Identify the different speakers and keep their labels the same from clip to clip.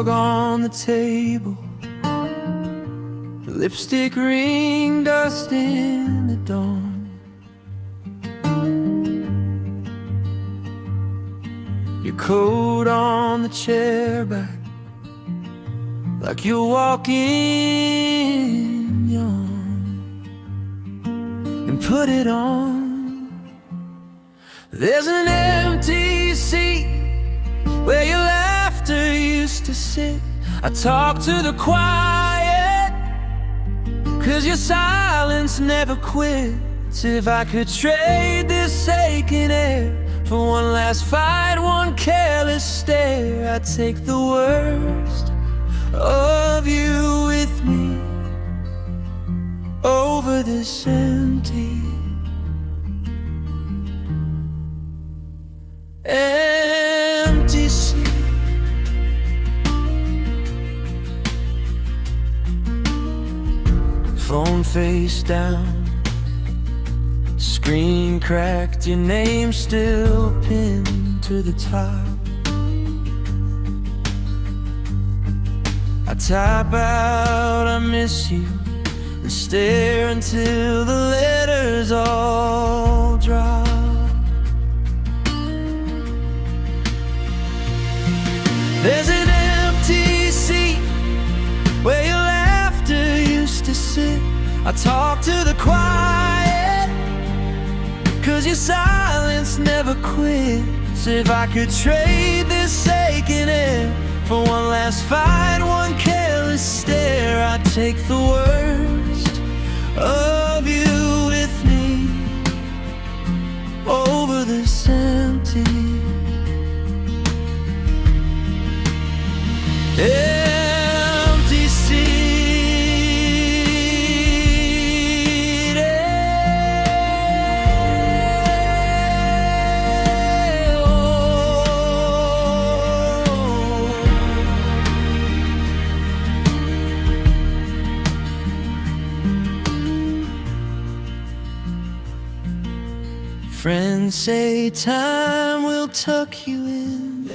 Speaker 1: Mug on the table, lipstick ring, dust in the dawn. Your coat on the chair back, like you're walking young, and put it on. There's an empty seat where your laughter used to sit. I talk to the quiet, 'cause your silence never quits. If I could trade this aching air for one last fight, one careless stare, I'd take the worst of you with me over this empty seat. Phone face down, screen cracked, your name still pinned to the top. I type out I miss you and stare until the letters all drop. There's an empty seat where your laughter used to sit. I talk to the quiet, 'cause your silence never quits. If I could trade this aching air for one last fight, one careless stare, I'd take the worst of you with me over this empty seat. Friends say time will tuck you in,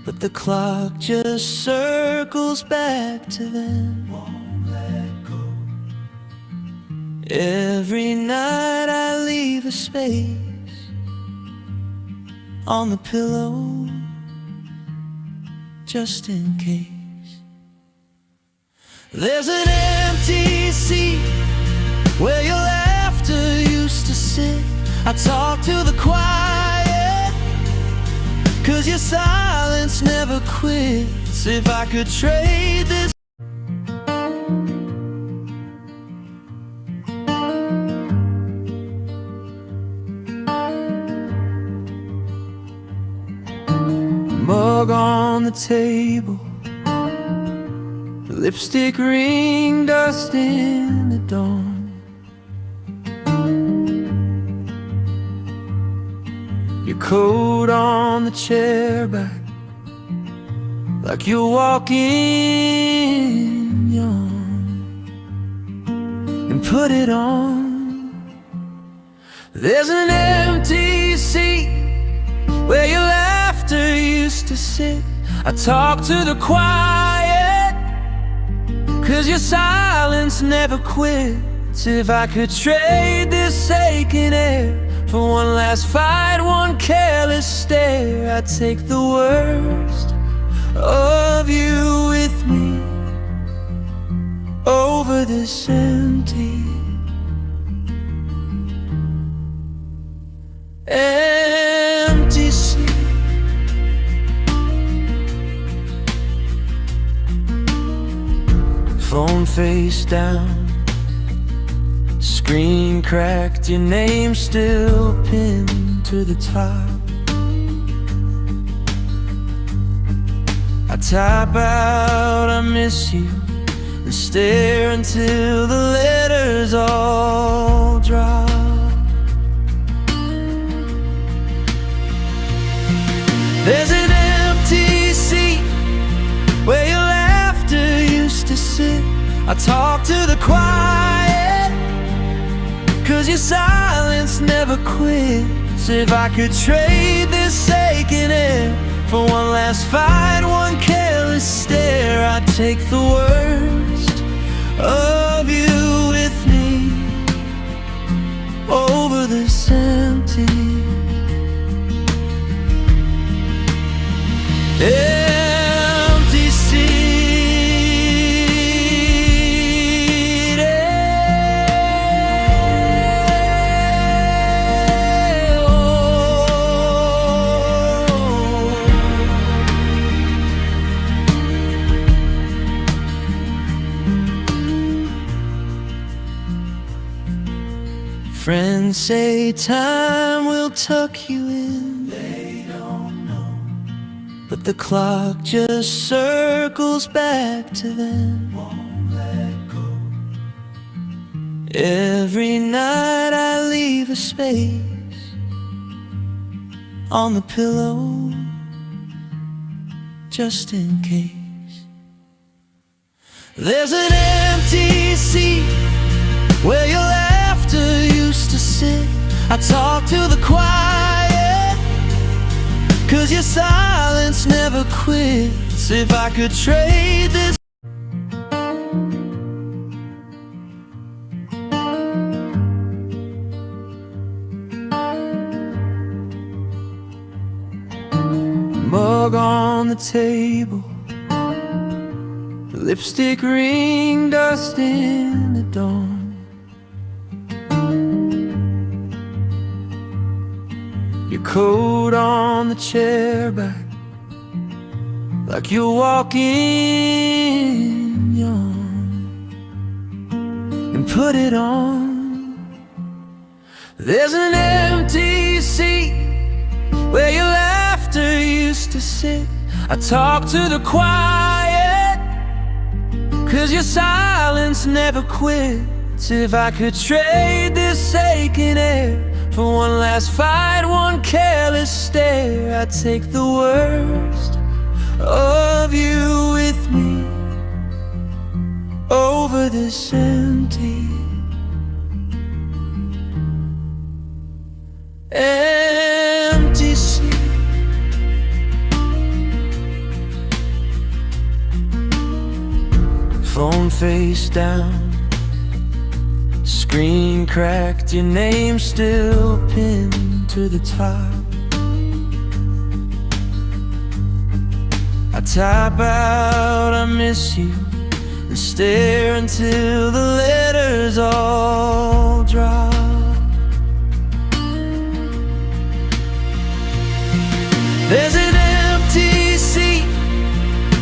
Speaker 1: but the clock just circles back to then. Won't let go. Every night I leave a space on the pillow, just in case. There's an empty seat where your laughter used to sit. I talk to the quiet, 'cause your silence never quits. If I could trade this mug on the table, lipstick ring, dust in the dawn. Your coat on the chair back, like you're walking young, and put it on. There's an empty seat where your laughter used to sit. I talk to the quiet, 'cause your silence never quits. If I could trade this aching air for one last fight, one careless stare, I'd take the worst of you with me over this empty seat. Phone face down, screen cracked, your name still pinned to the top. I type out I miss you and stare until the letters all drop. There's an empty seat where your laughter used to sit. I talk to the quiet, 'cause your silence never quits. If I could trade this aching air For one last fight, one careless stare, I'd take the worst of you with me over this empty seat. Friends say time will tuck you in. They don't know, but the clock just circles back to then. Won't let go. Every night I leave a space on the pillow, just in case. There's an empty seat where your laughter used to sit. I talk to the quiet, 'cause your silence never quits. If I could trade this mug on the table, the lipstick ring, dust in the dawn, your coat on the chair back, like you're walking young, and put it on. There's an empty seat where your laughter used to sit. I talk to the quiet, 'cause your silence never quits. If I could trade this aching air for one last fight, one careless stare, I'd take the worst of you with me over this empty seat. Phone face down, screen cracked, your name still pinned to the top. I type out I miss you and stare until the letters all drop. There's an empty seat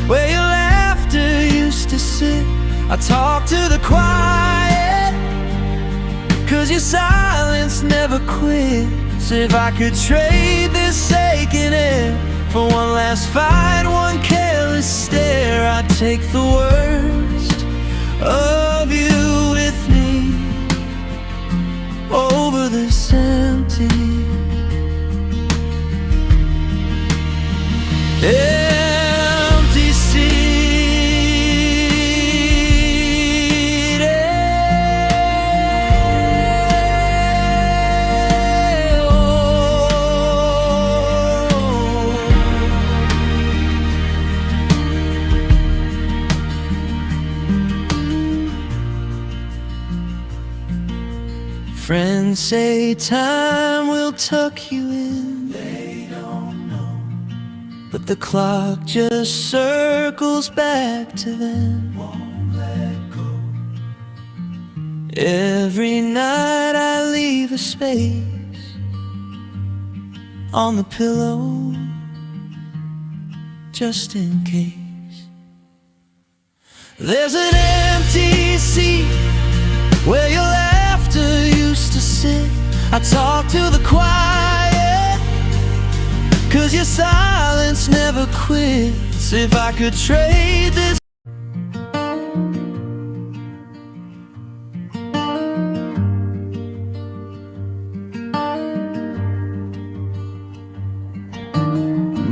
Speaker 1: where your laughter used to sit. I talk to the quiet, 'cause your silence never quits. If I could trade this aching air for one last fight, one careless stare, I'd take the worst of you with me over this empty seat. Friends say time will tuck you in. They don't know, but the clock just circles back to then. Won't let go. Every night I leave a space on the pillow, just in case. There's an empty seat where your laughter used to sit. I talk to the quiet, 'cause your silence never quits. If I could trade this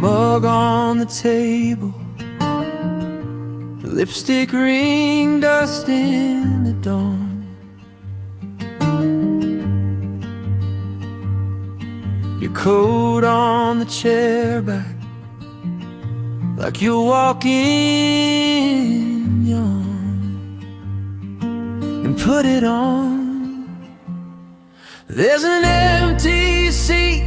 Speaker 1: mug on the table, the lipstick ring, dust in the dawn, your coat on the chair back, like you're walking young, and put it on. There's an empty seat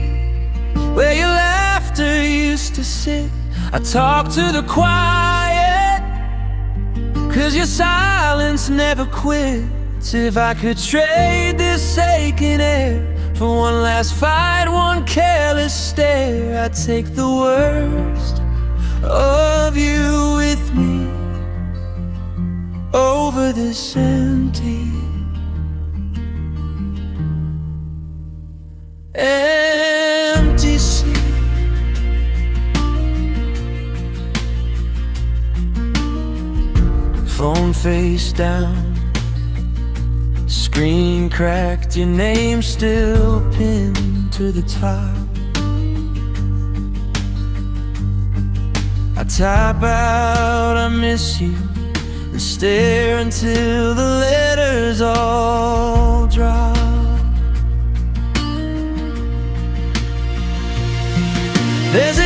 Speaker 1: where your laughter used to sit. I talk to the quiet, 'cause your silence never quits. If I could trade this aching air for one last fight, one careless stare, I'd take the worst of you with me over this empty seat. Phone face down, screen cracked, your name still pinned to the top. I type out I miss you and stare until the letters all drop. There's